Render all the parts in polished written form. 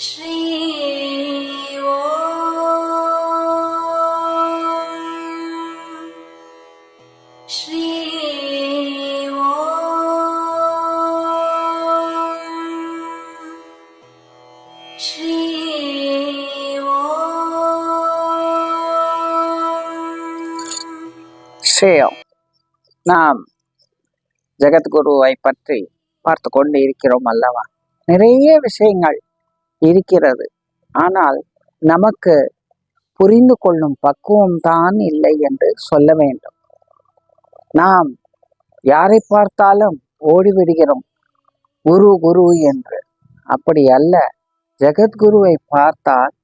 ஸ்ரீ ஸ்ரீ ஸ்ரீ ஸ்ரீயம். நாம் ஜெகத்குருவை பற்றி பார்த்து கொண்டு இருக்கிறோம் அல்லவா? நிறைய விஷயங்கள் இருக்கிறது. ஆனால் நமக்கு புரிந்து கொள்ளும் பக்குவம் தான் இல்லை என்று சொல்ல வேண்டும். நாம் யாரை பார்த்தாலும் ஓடிவிடுகிறோம் குரு குரு என்று. அப்படி அல்ல. ஜெகத்குருவை பார்த்தால்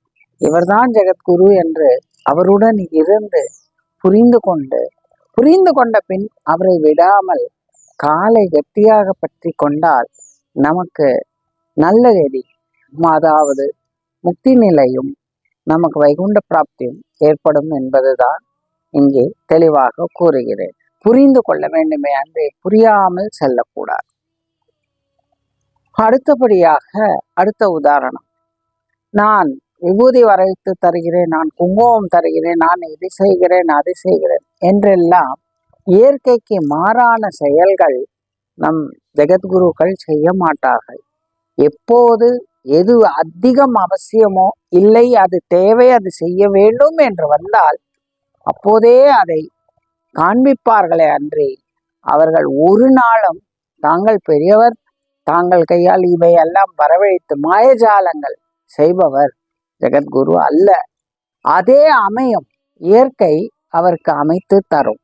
இவர்தான் ஜெகத்குரு என்று அவருடன் இருந்து புரிந்து கொண்ட பின் அவரை விடாமல் காலை கட்டியாக பற்றி கொண்டால் நமக்கு நல்ல கதி, அதாவது முக்தி நிலையும் நமக்கு வைகுண்ட பிராப்தியும் ஏற்படும் என்பதுதான் இங்கே தெளிவாக கூறுகிறேன். புரிந்து கொள்ள வேண்டுமே அன்றே புரியாமல் செல்லக்கூடாது. அடுத்தபடியாக அடுத்த உதாரணம், நான் விபூதி வரைத்து தருகிறேன், நான் குங்குமம் தருகிறேன், நான் இதை செய்கிறேன் அதை செய்கிறேன் என்றெல்லாம் இயற்கைக்கு மாறான செயல்கள் நம் ஜெகத்குருக்கள் செய்ய மாட்டார்கள். எப்போது எது அதிகம் அவசியமோ, இல்லை அது தேவை, அது செய்ய வேண்டும் என்று வந்தால் அப்போதே அதை காண்பிப்பார்களே அன்றி அவர்கள் ஒரு நாளும் தாங்கள் பெரியவர், தாங்கள் கையால் இவையெல்லாம் வரவழைத்து மாயஜாலங்கள் செய்பவர் ஜெகத்குரு அல்ல. அதே அமையும் இயற்கை அவருக்கு அமைத்து தரும்.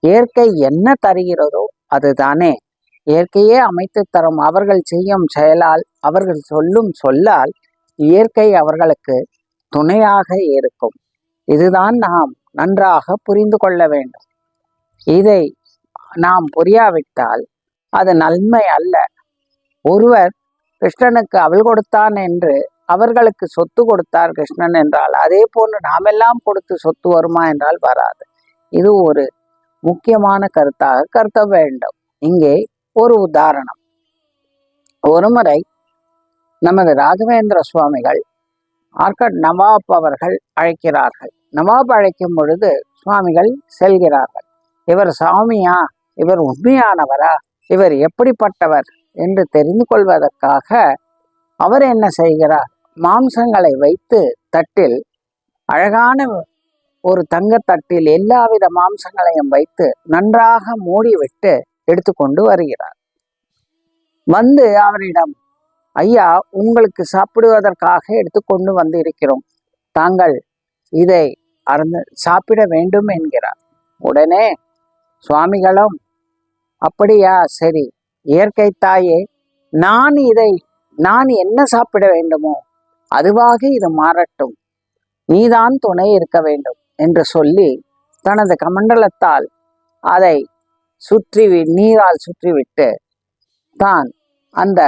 இயற்கை என்ன தருகிறதோ அதுதானே இயற்கையே அமைத்து தரும். அவர்கள் செய்யும் செயலால், அவர்கள் சொல்லும் சொல்லால் இயற்கை அவர்களுக்கு துணையாக இருக்கும். இதுதான் நாம் நன்றாக புரிந்து கொள்ள வேண்டும். இதை நாம் புரியாவிட்டால் அது நன்மை அல்ல. ஒருவர் கிருஷ்ணனுக்கு அவள் கொடுத்தான் என்று அவர்களுக்கு சொத்து கொடுத்தார் கிருஷ்ணன் என்றால், அதே போன்று நாமெல்லாம் கொடுத்து சொத்து வருமா என்றால் வராது. இது ஒரு முக்கியமான கருத்தாக கருத வேண்டும். இங்கே ஒரு உதாரணம். ஒருமுறை நமது ராகவேந்திர சுவாமிகள் ஆர்கட் நவாப் அவர்கள் அழைக்கிறார்கள். நவாப் அழைக்கும் பொழுது சுவாமிகள் செல்கிறார்கள். இவர் சாமியா, இவர் உண்மையானவரா, இவர் எப்படிப்பட்டவர் என்று தெரிந்து கொள்வதற்காக அவர் என்ன செய்கிறார், மாம்சங்களை வைத்து தட்டில், அழகான ஒரு தங்கத்தட்டில் எல்லாவித மாம்சங்களையும் வைத்து நன்றாக மூடிவிட்டு எடுத்துக்கொண்டு வருகிறார். வந்து அவரிடம், ஐயா, உங்களுக்கு சாப்பிடுவதற்காக எடுத்துக்கொண்டு வந்து இருக்கிறோம், தாங்கள் இதை சாப்பிட வேண்டும் என்கிறார். உடனே சுவாமிகளும், அப்படியா, சரி, இயற்கை தாயே, நான் என்ன சாப்பிட வேண்டுமோ அதுவாக இது மாறட்டும், நீதான் துணை இருக்க வேண்டும் என்று சொல்லி தனது கமண்டலத்தால் அதை நீரால் சுற்றிவிட்டு தான் அந்த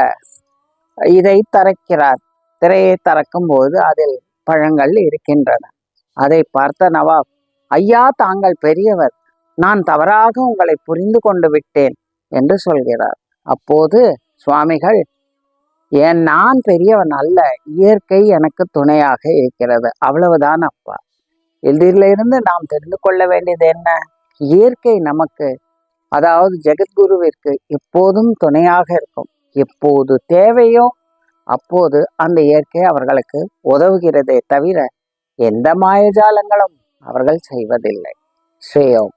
இதை திறக்கிறார். திரையை திறக்கும் போது அதில் பழங்கள் இருக்கின்றன. அதை பார்த்த நவாப், ஐயா, தாங்கள் பெரியவர், நான் தவறாக உங்களை புரிந்து கொண்டு விட்டேன் என்று சொல்கிறார். அப்போது சுவாமிகள், நான் பெரியவன் அல்ல, இயற்கை எனக்கு துணையாக இருக்கிறது, அவ்வளவுதான் அப்பா. இதிலிருந்து நாம் தெரிந்து கொள்ள வேண்டியது என்ன? இயற்கை நமக்கு, அதாவது ஜெகத்குருவிற்கு எப்போதும் துணையாக இருக்கும். எப்போது தேவையோ அப்போது அந்த இயற்கை அவர்களுக்கு உதவுகிறதே தவிர எந்த மாயஜாலங்களும் அவர்கள் செய்வதில்லை. ஸ்ரீயோம்.